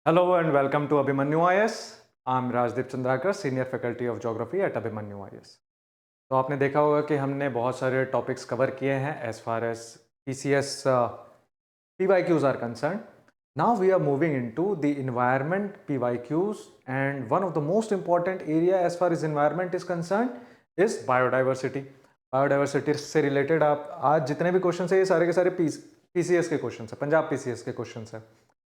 Hello and welcome to Abhimanyu IS. I'm Rajdeep Chandrakar, Senior Faculty of Geography at Abhimanyu IS. तो आपने देखा होगा कि हमने बहुत सारे टॉपिक्स कवर किए हैं as far as PCS PYQs are concerned. Now we are moving into the environment PYQs, and one of the most important area as far as environment is concerned is biodiversity. Biodiversity से related आप आज जितने भी question है ये सारे के सारे PCS के क्वेश्चन है, पंजाब PCS के क्वेश्चन है,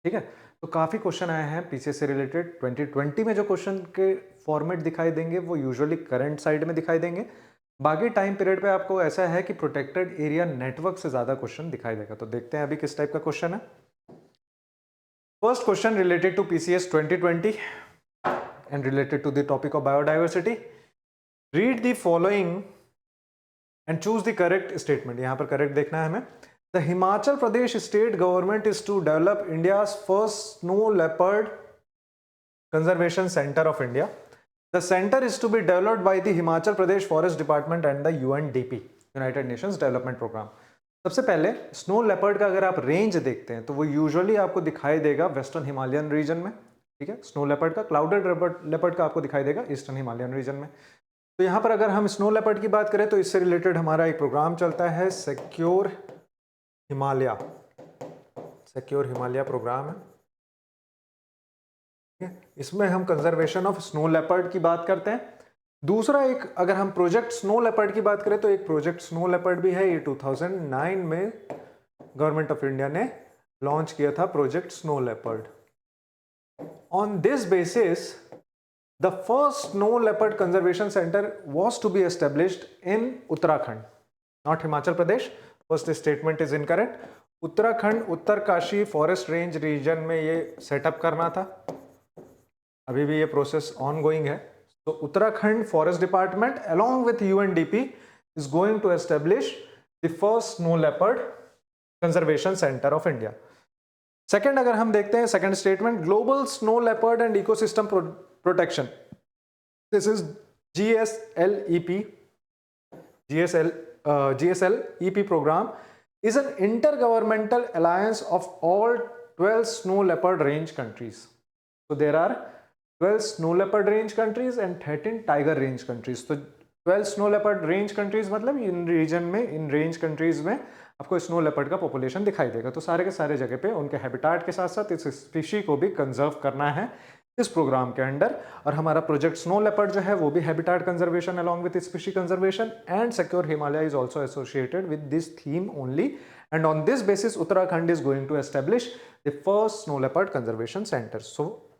ठीक है। तो काफ़ी क्वेश्चन आए हैं पीसीएस से रिलेटेड। 2020 में जो क्वेश्चन के फॉर्मेट दिखाई देंगे वो यूजुअली करंट साइड में दिखाई देंगे। बाकी टाइम पीरियड पे आपको ऐसा है कि प्रोटेक्टेड एरिया नेटवर्क से ज़्यादा क्वेश्चन दिखाई देगा। तो देखते हैं अभी किस टाइप का क्वेश्चन है। First question related to PCS 2020 and related to the topic of biodiversity. Read the following and choose the correct statement. यहाँ पर करेक्ट देखना है हमें। The Himachal Pradesh state government is to develop India's first snow leopard conservation center of India. The center is to be developed by the Himachal Pradesh Forest Department and the UNDP, United Nations Development Program. सबसे पहले snow leopard का अगर आप range देखते हैं तो वो usually आपको दिखाई देगा वेस्टर्न हिमालयन रीजन में, ठीक है। स्नो लेपर्ड का, क्लाउडेड लेपर्ड का आपको दिखाई देगा ईस्टर्न हिमालयन रीजन में। तो यहाँ पर अगर हम स्नो लेपर्ड की बात करें तो इससे रिलेटेड हमारा एक प्रोग्राम चलता है सिक्योर हिमालय प्रोग्राम है। इसमें हम कंजर्वेशन ऑफ स्नो लेपर्ड की बात करते हैं। दूसरा एक अगर हम प्रोजेक्ट स्नो लेपर्ड की बात करें तो एक प्रोजेक्ट स्नो लेपर्ड भी है। ये 2009 में गवर्नमेंट ऑफ इंडिया ने लॉन्च किया था project snow leopard. On this basis the first snow leopard conservation centre was to be established in Uttarakhand, not Himachal Pradesh. First statement is incorrect. Uttarakhand Uttarkashi forest range region में ये setup करना था। अभी भी ये प्रोसेस ऑन गोइंग है। तो Uttarakhand forest department along with UNDP is going to establish the first snow leopard conservation centre of India. Second अगर हम देखते हैं second statement, global snow leopard and ecosystem protection, this is GSLEP program is an intergovernmental alliance of all 12 snow leopard range countries. So there are 12 snow leopard range countries and 13 tiger range countries. तो 12 snow leopard range countries मतलब इन reason में, in range countries में आपको snow leopard का population दिखाई देगा। तो सारे के सारे जगह पे उनके हैबिटाट के साथ साथ इस स्पीशी को भी कंजर्व करना है इस प्रोग्राम के अंडर। और हमारा प्रोजेक्ट स्नो लेपर्ड जो है वो भी habitat conservation along with species conservation and secure Himalaya is also associated with this theme only. And on this basis Uttarakhand is going to establish the first snow leopard conservation centre. So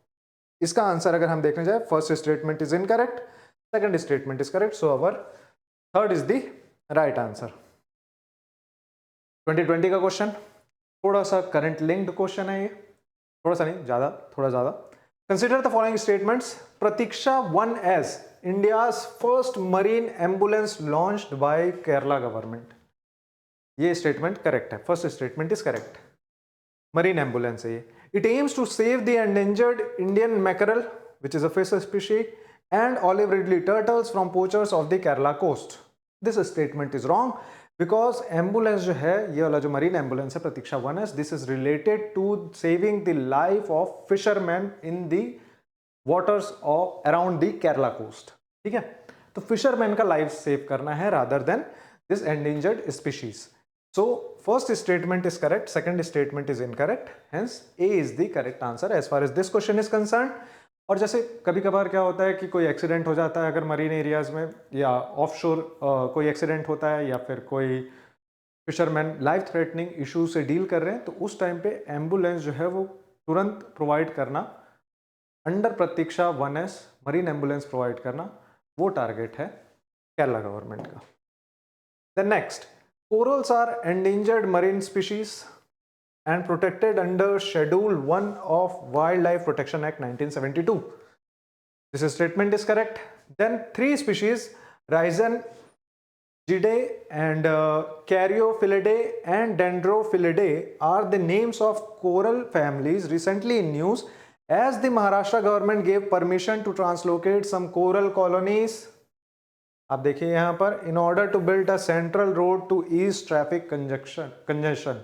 इसका answer अगर हम देखने जाए, first statement is incorrect, second statement is correct, so our third is the right answer. 2020 का question थोड़ा सा current linked question है ये, थोड़ा सा नहीं, ज्यादा, थोड़ा ज्यादा। Consider the following statements. Pratiksha 1S, India's first marine ambulance launched by Kerala government. ये statement correct है, first statement is correct. Marine ambulance है ये. It aims to save the endangered Indian mackerel, which is a fish species, and olive ridley turtles from poachers of the Kerala coast. This statement is wrong. Because ambulance जो है, ये वाला जो मरीन ambulance है Pratiksha 1S, this is related to saving the life of fisherman in the waters of around the Kerala coast, ठीक है। तो फिशरमैन का लाइफ सेव करना है rather than this endangered species. So first statement is correct, second statement is incorrect, hence A is the correct answer as far as this question is concern. और जैसे कभी कभार क्या होता है कि कोई एक्सीडेंट हो जाता है अगर मरीन एरियाज में या ऑफशोर कोई एक्सीडेंट होता है या फिर कोई फिशरमैन लाइफ थ्रेटनिंग इशू से डील कर रहे हैं, तो उस टाइम पे एम्बुलेंस जो है वो तुरंत प्रोवाइड करना under Prathiksha 1S marine ambulance provide करना, वो टारगेट है केरला गवर्नमेंट का। The next, corals are endangered marine species and protected under Schedule 1 of Wildlife Protection Act 1972. This statement is correct. Then three species, Rhizangidae and Caryophyllae and Dendrophilidae are the names of coral families recently in news as the Maharashtra government gave permission to translocate some coral colonies. आप देखिए यहाँ पर, in order to build a central road to ease traffic congestion.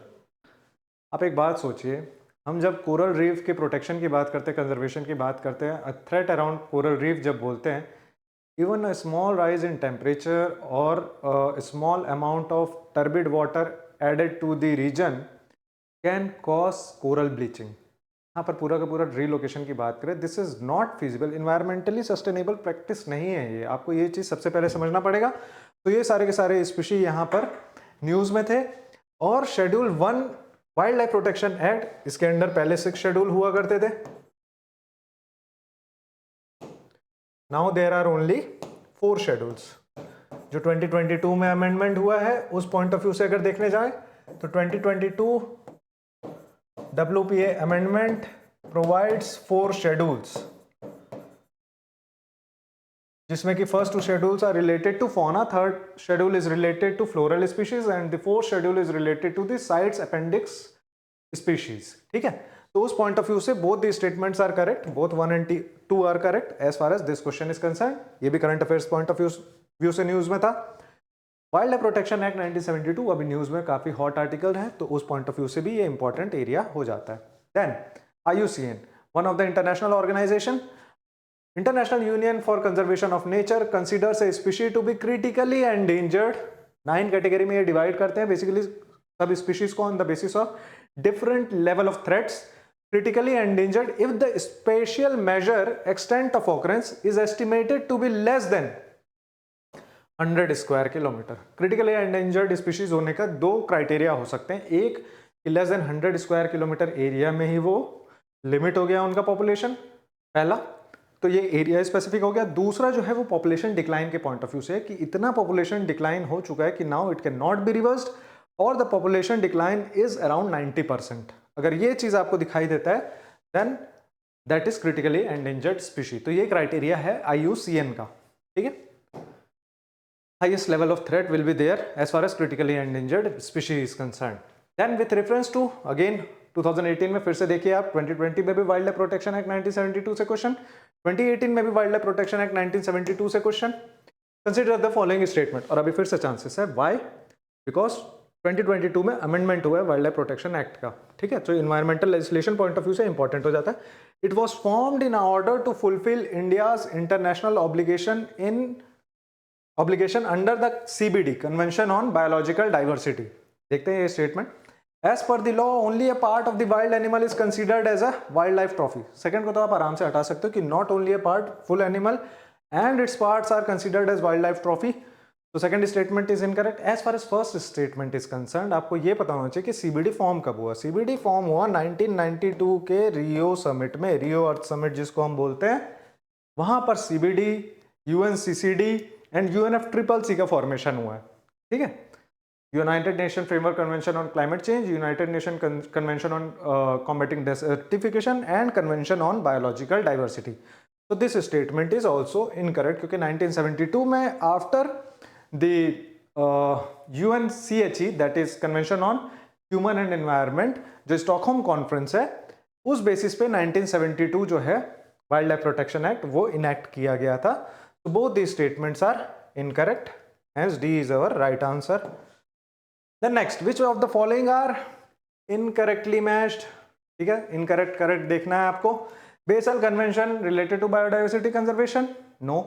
आप एक बात सोचिए, हम जब कोरल रीफ के प्रोटेक्शन की बात करते हैं, कंजर्वेशन की बात करते हैं, a threat around coral reef जब बोलते हैं, even a small rise in temperature और small amount of turbid water added to the region can cause coral bleaching. यहाँ पर पूरा का पूरा रीलोकेशन की बात करें, this is not feasible, environmentally sustainable practice नहीं है ये, आपको ये चीज़ सबसे पहले समझना पड़ेगा। तो ये सारे के सारे स्पीशी यहाँ पर न्यूज़ में थे। और schedule 1 wild life protection act, इसके अंडर पहले 6 शेड्यूल हुआ करते थे, now there are only 4 schedules. जो 2022 में अमेंडमेंट हुआ है उस पॉइंट ऑफ व्यू से अगर देखने जाए तो 2022 WPA amendment provides 4 schedules, जिसमें कि first 2 schedules are related to fauna, third schedule is related to floral species and the fourth schedule is related to the CITES appendix species। ठीक है, तो उस पॉइंट ऑफ व्यू से both the statements are correct, both 1 and 2 are correct as far as this question is concerned। ये भी current affairs point of view से news में था। वाइल्ड लाइफ प्रोटेक्शन एक्ट 1972 अभी न्यूज में काफी हॉट आर्टिकल है, तो उस पॉइंट ऑफ व्यू से भी ये इंपॉर्टेंट एरिया हो जाता है। Then IUCN, one of the international organisation, international union for conservation of nature, considers a species to be critically endangered. 9 category में ये डिवाइड करते हैं बेसिकली सब स्पीशीज को on the basis of different level of threats. Critically endangered if the spatial measure extent of occurrence is estimated to be less than 100 square kilometre. Critically endangered species होने का 2 criteria हो सकते हैं, एक कि less than 100 square kilometre area में ही वो limit हो गया उनका पॉपुलेशन, पहला तो ये एरिया स्पेसिफिक हो गया। दूसरा जो है वो पॉपुलेशन डिक्लाइन के पॉइंट ऑफ व्यू से है कि इतना पॉपुलेशन डिक्लाइन हो चुका है कि now it can not be reversed और the population decline is around 90%। अगर ये चीज आपको दिखाई देता है then that is critically endangered species. तो ये क्राइटेरिया है IUCN का, ठीक है। Highest level of threat will be there as far as critically endangered species is concerned. Then with reference to again 2018 में फिर से देखिए आप, 2020 में भी वाइल्ड लाइफ प्रोटेक्शन एक्ट 1972 से क्वेश्चन, 2018 में भी वाइल्ड लाइफ प्रोटेक्शन एक्ट 1972 से question. Consider the following statement, और अभी फिर से चांसेस है, व्हाई? बिकॉज 2022 में अमेंडमेंट हुआ है वाइल्ड लाइफ प्रोटेक्शन एक्ट का, ठीक है, तो environmental legislation point of view से इंपॉर्टेंट हो जाता है। It was formed in order to fulfil India's international obligation under the CBD convention on biological diversity. देखते हैं ये statement, as per the law only a part of the wild animal is considered as a wild life trophy. Second को तो आप आराम से हटा सकते हो कि not only a part, full animal and it's parts are considered as wild life trophy. तो second statement is incorrect. As far as first statement is concern, आपको ये पता होना चाहिए कि CBD फॉर्म कब हुआ। CBD फॉर्म हुआ 1992 के रियो समिट में, रियो अर्थ समिट जिसको हम बोलते हैं, वहां पर CBD, UNCCD एंड UNFCCC का फॉर्मेशन हुआ है, ठीक है। United Nation framework convention on climate change, United Nation convention on combating desertification and convention on biological diversity. तो this statement is also incorrect, क्योंकि 1972 में after the UNCHE that is convention on human and environment, जो Stockholm conference है, उस basis पे 1972 जो है wild life protection act वो इनेक्ट किया गया था। So both these statements are incorrect, hence D is our right answer. Then next, which of the following are incorrectly matched? ठीक है, incorrect correct देखना है आपको। Basel Convention related to biodiversity conservation? No.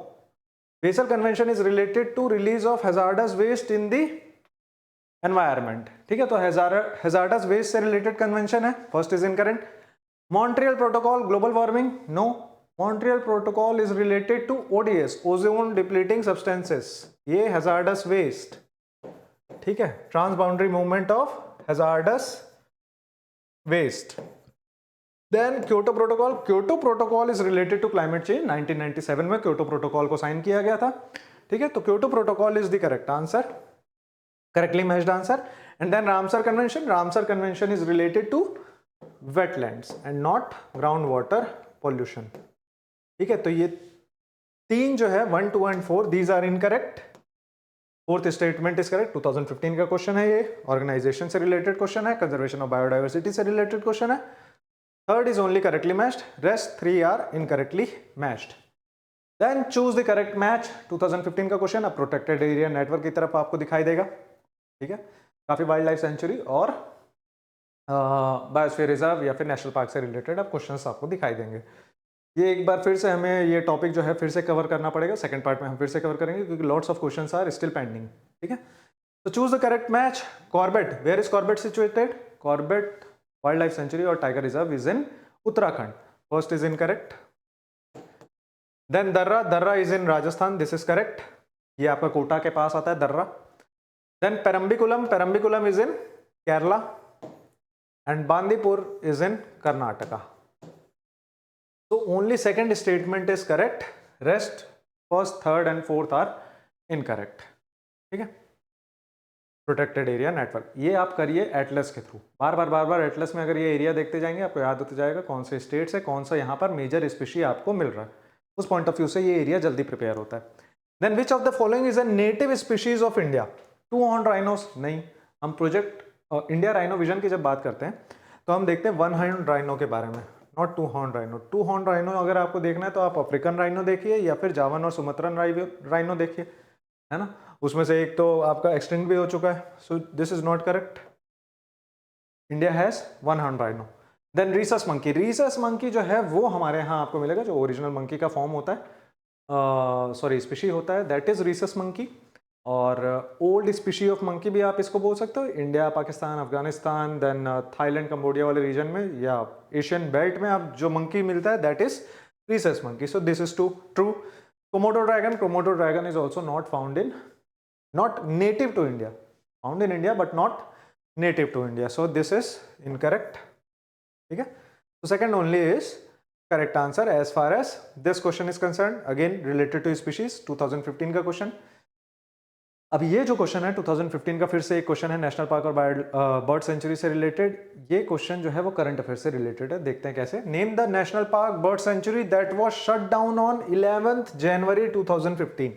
Basel Convention is related to release of hazardous waste in the environment, ठीक है, तो hazardous waste से related convention है, first is incorrect. Montreal Protocol, global warming? No. Montreal Protocol is related to ODS, ozone depleting substances, ये hazardous waste, ठीक है, transboundary movement of hazardous waste. Then Kyoto Protocol is related to climate change, 1997 में Kyoto Protocol को sign किया गया था, ठीक है, तो Kyoto Protocol is the correct answer, correctly matched answer. And then Ramsar Convention is related to wetlands and not groundwater pollution, ठीक है। तो ये 3 जो है 1, 2 and 4 these are incorrect. Fourth statement is correct, 2015 का क्वेश्चन है ये, ऑर्गेनाइजेशन से रिलेटेड क्वेश्चन है, कंजर्वेशन ऑफ बायोडाइवर्सिटी से रिलेटेड क्वेश्चन है। Third is only correctly matched, rest 3 are incorrectly matched. Then choose the correct match, 2015 का question अब protected area network की तरफ आपको दिखाई देगा, ठीक है, काफी वाइल्ड लाइफ सेंचुरी और बायोस्फीयर रिजर्व या फिर नेशनल पार्क से रिलेटेड अब क्वेश्चंस आपको दिखाई देंगे। ये एक बार फिर से हमें ये टॉपिक जो है फिर से कवर करना पड़ेगा, सेकंड पार्ट में हम फिर से कवर करेंगे क्योंकि lots of questions are still pending. ठीक है, तो choose the correct match. Corbett, where is Corbett situated? Corbett wildlife sanctuary और tiger reserve is in Uttarakhand. First is incorrect. Then Darrah, Darrah is in Rajasthan, this is correct, ये आपका कोटा के पास आता है Darrah. Then Parambikulam, Parambikulam is in Kerala and Bandipur is in Karnataka. So only second statement is correct, rest first, third and fourth are incorrect. ठीक है, protected area network, ये आप करिए एटलस के थ्रू, बार बार एटलस में अगर ये एरिया देखते जाएंगे आपको याद होता जाएगा कौन से स्टेट्स है, कौन सा यहाँ पर मेजर स्पीशी आपको मिल रहा है, उस पॉइंट ऑफ व्यू से ये एरिया जल्दी प्रिपेयर होता है। Then which of the following is a native species of India? Two horn rhinos नहीं, हम प्रोजेक्ट इंडिया राइनो विजन की जब बात करते हैं तो हम देखते हैं वन हॉर्न राइनो के बारे में, not two horn rhino. Two horn rhino अगर आपको देखना है तो आप अफ्रीकन राइनो देखिए या फिर जावन और सुमत्रन राइनो देखिए, है ना, उसमें से एक तो आपका एक्सटेंड भी हो चुका है, so this is not correct. India has one horn rhino. Then rhesus monkey, rhesus monkey जो है वो हमारे यहाँ आपको मिलेगा, जो ओरिजिनल मंकी का फॉर्म होता है, सॉरी स्पीशी होता है, दैट इज रीसस मंकी। और ओल्ड स्पीशी ऑफ मंकी भी आप इसको बोल सकते हो, India, Pakistan, Afghanistan, then Thailand, Cambodia वाले रीजन में या एशियन बेल्ट में आप जो मंकी मिलता है that is rhesus monkey, so this is true. Komodo dragon, Komodo dragon is also not found in, not native to India, found in India but not native to India, so this is incorrect. ठीक है, so second only is correct answer as far as this question is concerned, again related to species, 2015 का question. अब ये जो question है 2015 का फिर से एक क्वेश्चन है नेशनल पार्क और बर्ड सेंचुरी से रिलेटेड, ये क्वेश्चन जो है वो करंट अफेयर से रिलेटेड है, देखते हैं कैसे। Name the national park bird sanctuary that was shut down on 11th January 2015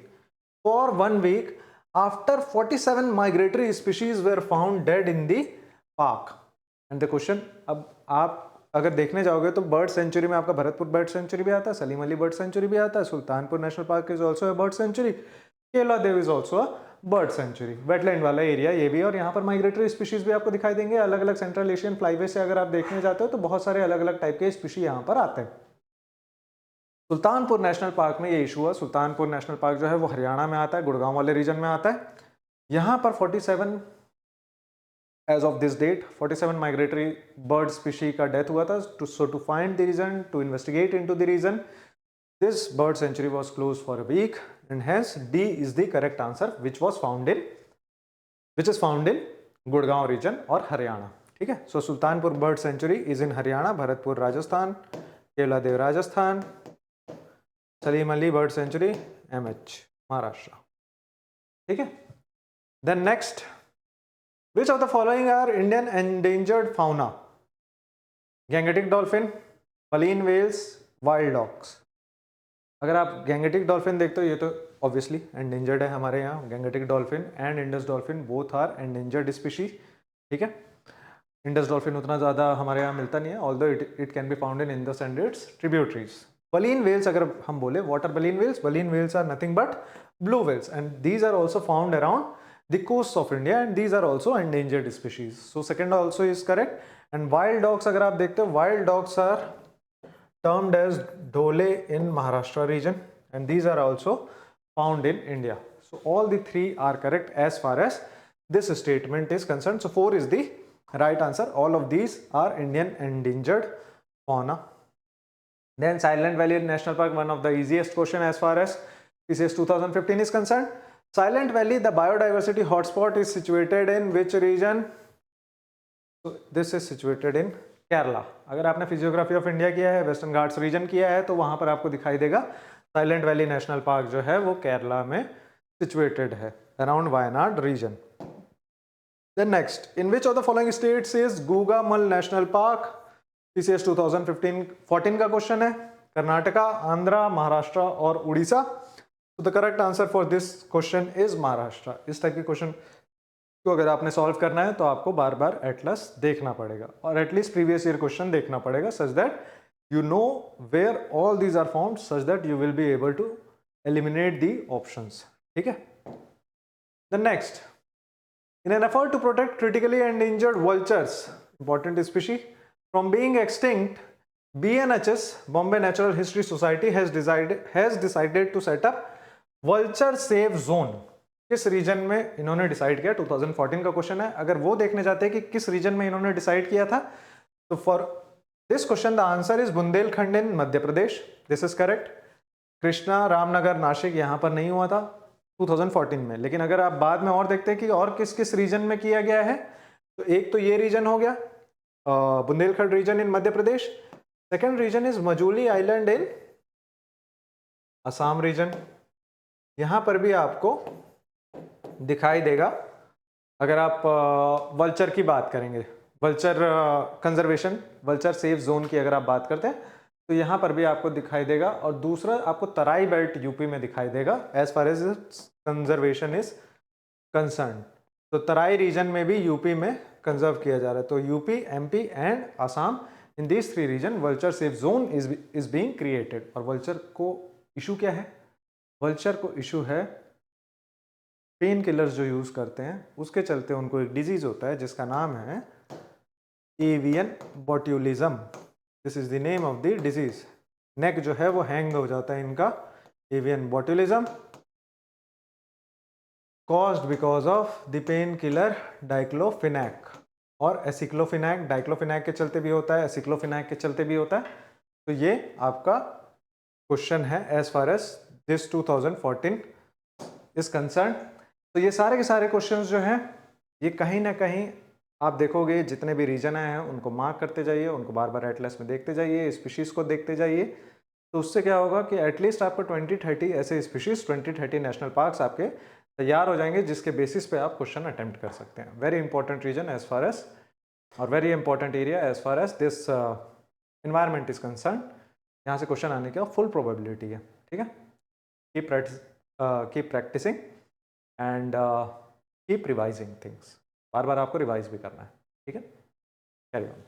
for 1 week after 47 migratory species were found dead in the park. And the question, अब आप अगर देखने जाओगे तो बर्ड सेंचुरी में आपका भरतपुर बर्ड सेंचुरी भी आता है, सलीम अली बर्ड सेंचुरी भी आता है, Sultanpur national park is also a bird sanctuary, Keoladeo is also a bird sanctuary, wetland वाला एरिया ये भी, और यहाँ पर माइग्रेटरी स्पीशीज भी आपको दिखाई देंगे अलग अलग। सेंट्रल एशियन फ्लाईवे से अगर आप देखने जाते हो तो बहुत सारे अलग अलग टाइप के स्पीशी यहाँ पर आते हैं। सुल्तानपुर नेशनल पार्क में ये इशू है, सुल्तानपुर नेशनल पार्क जो है वो हरियाणा में आता है, गुड़गांव वाले रीजन में आता है। यहाँ पर 47 as of this date 47 migratory bird species का डेथ हुआ था, to find the reason, to investigate into the reason, this bird sanctuary was closed for a week and hence D is the correct answer which is found in Gurgaon region और हरियाणा। ठीक है, so Sultanpur bird sanctuary is in Haryana, Bharatpur Rajasthan, Keoladeo Rajasthan, Salim Ali bird sanctuary MH Maharashtra. ठीक है, then next, which of the following are Indian endangered fauna? Gangetic dolphin, baleen whales, wild dogs। अगर आप Gangetic dolphin देखते हो ये तो ऑब्वियसली एंडेंजर्ड है हमारे यहाँ, Gangetic dolphin and Indus dolphin both are endangered species. ठीक है, इंडस डॉल्फिन उतना ज़्यादा हमारे यहाँ मिलता नहीं है, although it can be found in Indus and it's tributaries. baleen whales अगर हम बोले, water baleen whales are nothing but blue whales and these are also found around the coasts of India and these are also endangered species, so second also is correct। and wild dogs अगर आप देखते हो, wild dogs are termed as dhole in Maharashtra region and these are also found in India, so all the three are correct as far as this statement is concerned, so 4 is the right answer, all of these are Indian endangered fauna। Then Silent Valley National Park, one of the easiest question as far as PCS 2015 is concerned। Silent Valley, the biodiversity hotspot is situated in which region? So this is situated in Kerala। अगर आपने physiography of India किया है, western Ghats reason किया है तो वहां पर आपको दिखाई देगा साइलेंट वैली नेशनल पार्क जो है वो केरला में सिचुएटेड है, around Wayanad region. Then next, in which of the following states is Gugamal National Park? PCS 2015-14 का क्वेश्चन है, कर्नाटका, आंध्रा, महाराष्ट्र और उड़ीसा। तो the correct answer for this question is Maharashtra. इस टाइप के क्वेश्चन को अगर आपने सॉल्व करना है तो आपको बार बार एटलस देखना पड़ेगा और एटलीस्ट प्रीवियस ईयर क्वेश्चन देखना पड़ेगा, such that you know where all these are found, such that you will be able to eliminate the options. ठीक है, the next, in an effort to protect critically endangered vultures, important species. From being extinct, BNHS, Bombay Natural History Society, has decided to set up vulture safe zone. किस reason में इन्होंने decide किया? 2014 का question है. अगर वो देखने जाते हैं कि किस रीजन में इन्होंने डिसाइड किया था, तो for this question the answer is Bundelkhand in Madhya Pradesh. This is correct. Krishna, Ramnagar, Nashik यहाँ पर नहीं हुआ था 2014 में. लेकिन अगर आप बाद में और देखते हैं कि और किस किस रीजन में किया गया है, तो एक तो ये रीजन हो गया, Bundelkhand region in Madhya Pradesh. Second region is Majuli island in Assam region. यहां पर भी आपको दिखाई देगा. अगर आप वल्चर की बात करेंगे, vulture conservation, vulture safe zone की अगर आप बात करते हैं, तो यहां पर भी आपको दिखाई देगा. और दूसरा आपको तराई बेल्ट यूपी में दिखाई देगा as far as conservation is concern. तो तराई रीजन में भी यूपी में कंजर्व किया जा रहा है. तो UP, MP and Assam, in these 3 region vulture safe zone is being created. और वल्चर को इशू क्या है? वल्चर को इशू है पेन किलर्स जो यूज करते हैं उसके चलते उनको एक डिजीज होता है जिसका नाम है avian botulism. This is the name of the disease. Neck जो है वो हैंग हो जाता है इनका. Avian botulism caused because of the painkiller diclofenac. और एसिक्लोफिनैक, डाइक्लोफिनैक के चलते भी होता है, एसिक्लोफिनैक के चलते भी होता है. तो ये आपका क्वेश्चन है as far as this 2014 is concern. तो ये सारे के सारे क्वेश्चंस जो हैं ये कहीं ना कहीं आप देखोगे जितने भी रीजन आए हैं उनको मार्क करते जाइए, उनको बार बार एटलस में देखते जाइए, स्पीशीज को देखते जाइए. तो उससे क्या होगा कि एटलीस्ट आपको 20-30 ऐसे स्पीशीज, 20-30 नेशनल पार्क्स आपके तैयार हो जाएंगे जिसके बेसिस पे आप क्वेश्चन अटेम्प्ट कर सकते हैं. Very important region as far as और very important area as far as this environment is concern. यहाँ से क्वेश्चन आने की फुल प्रोबेबिलिटी है. ठीक है. Keep practising and keep revising things. बार बार आपको रिवाइज भी करना है. ठीक है. Carry on.